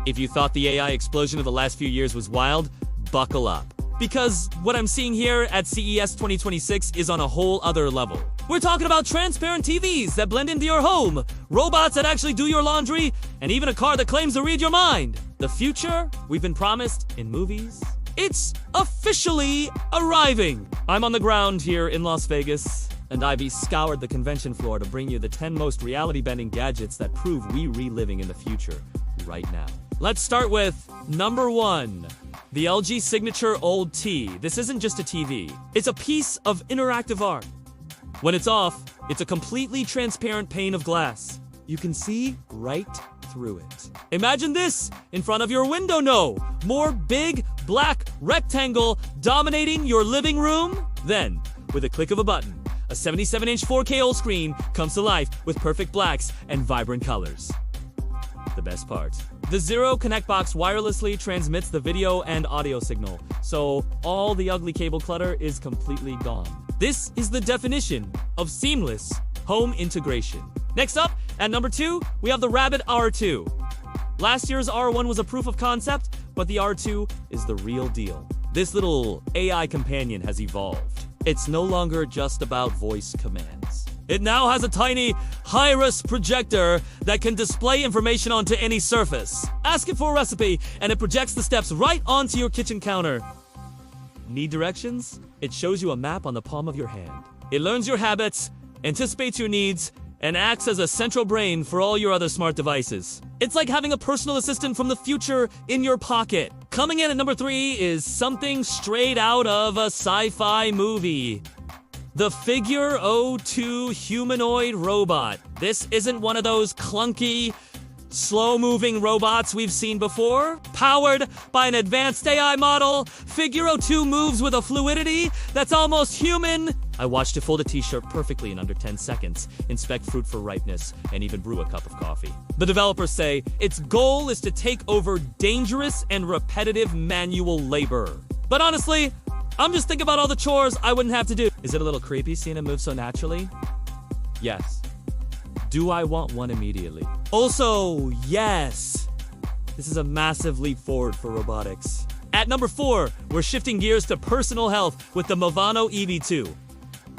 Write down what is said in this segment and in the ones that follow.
If you thought the AI explosion of the last few years was wild, buckle up. Because what I'm seeing here at CES 2026 is on a whole other level. We're talking about transparent TVs that blend into your home, robots that actually do your laundry, and even a car that claims to read your mind. The future we've been promised in movies, it's officially arriving. I'm on the ground here in Las Vegas, and I've scoured the convention floor to bring you the 10 most reality-bending gadgets that prove we reliving in the future right now. Let's start with number 1. The LG Signature Old T. This isn't just a TV. It's a piece of interactive art. When it's off, it's a completely transparent pane of glass. You can see right through it. Imagine this in front of your window. No, more big black rectangle dominating your living room. Then, with a click of a button, a 77-inch 4K OLED screen comes to life with perfect blacks and vibrant colors. The best part. The Zero Connect box wirelessly transmits the video and audio signal, so all the ugly cable clutter is completely gone. This is the definition of seamless home integration. Next up, at number 2, we have the Rabbit R2. Last year's R1 was a proof of concept, but the R2 is the real deal. This little AI companion has evolved. It's no longer just about voice commands. It now has a tiny high-res projector that can display information onto any surface. Ask it for a recipe, and it projects the steps right onto your kitchen counter. Need directions? It shows you a map on the palm of your hand. It learns your habits, anticipates your needs, and acts as a central brain for all your other smart devices. It's like having a personal assistant from the future in your pocket. Coming in at number 3 is something straight out of a sci-fi movie. The Figure 02 humanoid robot. This isn't one of those clunky, slow-moving robots we've seen before. Powered by an advanced AI model, Figure 02 moves with a fluidity that's almost human. I watched it fold a t-shirt perfectly in under 10 seconds, inspect fruit for ripeness, and even brew a cup of coffee. The developers say its goal is to take over dangerous and repetitive manual labor. But honestly, I'm just thinking about all the chores I wouldn't have to do. Is it a little creepy seeing it move so naturally? Yes. Do I want one immediately? Also, yes. This is a massive leap forward for robotics. At number 4, we're shifting gears to personal health with the Movano EV2.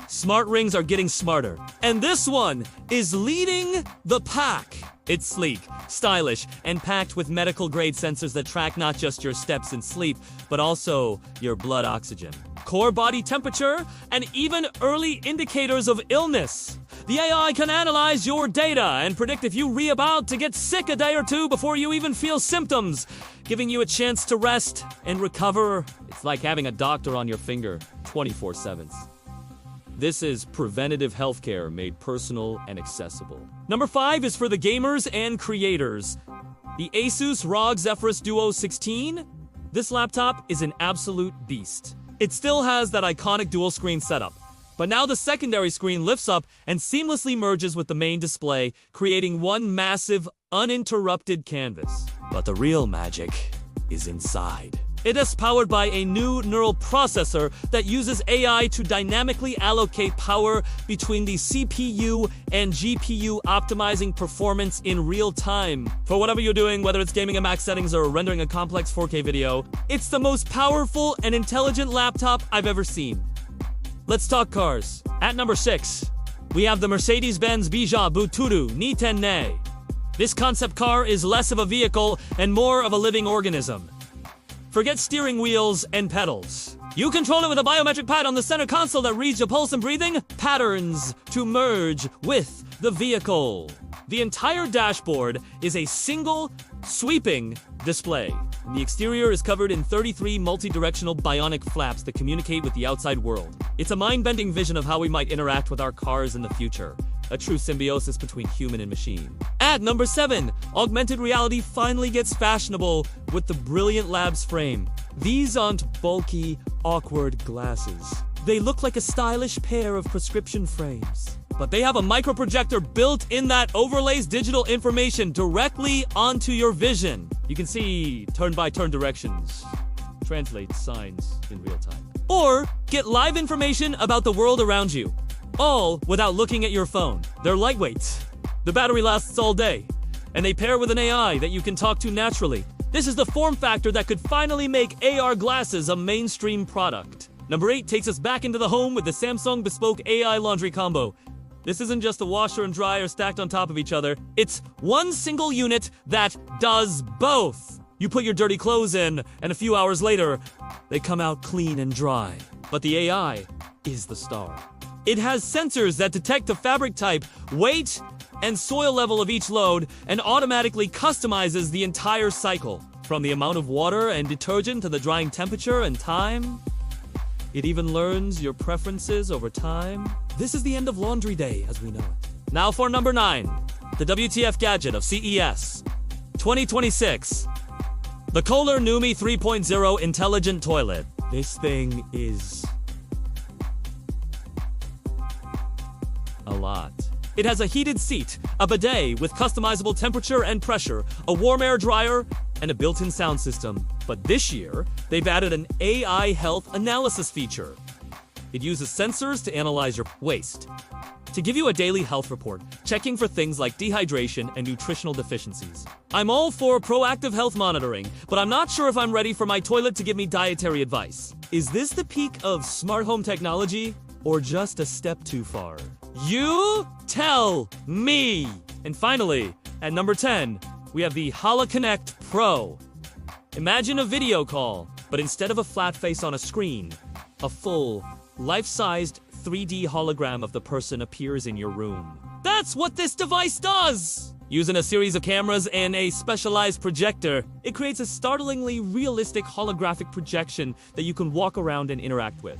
Smart rings are getting smarter, and this one is leading the pack. It's sleek, stylish, and packed with medical-grade sensors that track not just your steps and sleep, but also your blood oxygen, core body temperature, and even early indicators of illness. The AI can analyze your data and predict if you're about to get sick a day or two before you even feel symptoms, giving you a chance to rest and recover. It's like having a doctor on your finger 24/7. This is preventative healthcare made personal and accessible. Number 5 is for the gamers and creators. The Asus ROG Zephyrus Duo 16. This laptop is an absolute beast. It still has that iconic dual screen setup, but now the secondary screen lifts up and seamlessly merges with the main display, creating one massive, uninterrupted canvas. But the real magic is inside. It is powered by a new neural processor that uses AI to dynamically allocate power between the CPU and GPU, optimizing performance in real time. For whatever you're doing, whether it's gaming at max settings or rendering a complex 4K video, it's the most powerful and intelligent laptop I've ever seen. Let's talk cars. At number 6, we have the Mercedes-Benz Bija Buturu Nitenne. This concept car is less of a vehicle and more of a living organism. Forget steering wheels and pedals. You control it with a biometric pad on the center console that reads your pulse and breathing patterns to merge with the vehicle. The entire dashboard is a single, sweeping display. The exterior is covered in 33 multi-directional bionic flaps that communicate with the outside world. It's a mind-bending vision of how we might interact with our cars in the future. A true symbiosis between human and machine. At number 7, augmented reality finally gets fashionable with the Brilliant Labs frame. These aren't bulky, awkward glasses. They look like a stylish pair of prescription frames. But they have a microprojector built in that overlays digital information directly onto your vision. You can see turn-by-turn directions, translate signs in real time, or get live information about the world around you, all without looking at your phone. They're lightweight. The battery lasts all day. and they pair with an AI that you can talk to naturally. This is the form factor that could finally make AR glasses a mainstream product. Number 8 takes us back into the home with the Samsung Bespoke AI Laundry Combo. This isn't just a washer and dryer stacked on top of each other. It's one single unit that does both. You put your dirty clothes in, and a few hours later, they come out clean and dry. But the AI is the star. It has sensors that detect the fabric type, weight, and soil level of each load, and automatically customizes the entire cycle. From the amount of water and detergent to the drying temperature and time. It even learns your preferences over time. This is the end of laundry day as we know it. Now for number 9, the WTF gadget of CES 2026. The Kohler Numi 3.0 Intelligent Toilet. This thing is a lot. It has a heated seat, a bidet with customizable temperature and pressure, a warm air dryer, and a built-in sound system. But this year, they've added an AI health analysis feature. It uses sensors to analyze your waste, to give you a daily health report, checking for things like dehydration and nutritional deficiencies. I'm all for proactive health monitoring, but I'm not sure if I'm ready for my toilet to give me dietary advice. Is this the peak of smart home technology, or just a step too far? You tell me! And finally, at number 10, we have the HoloConnect Pro. Imagine a video call, but instead of a flat face on a screen, a full, life-sized 3D hologram of the person appears in your room. That's what this device does! Using a series of cameras and a specialized projector, it creates a startlingly realistic holographic projection that you can walk around and interact with.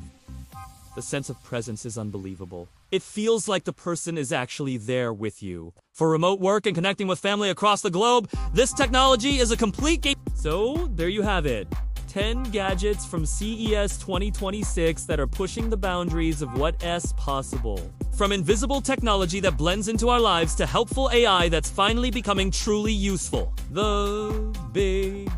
The sense of presence is unbelievable. It feels like the person is actually there with you. For remote work and connecting with family across the globe, this technology is a complete game. So, there you have it. 10 gadgets from CES 2026 that are pushing the boundaries of what's possible. From invisible technology that blends into our lives to helpful AI that's finally becoming truly useful. The big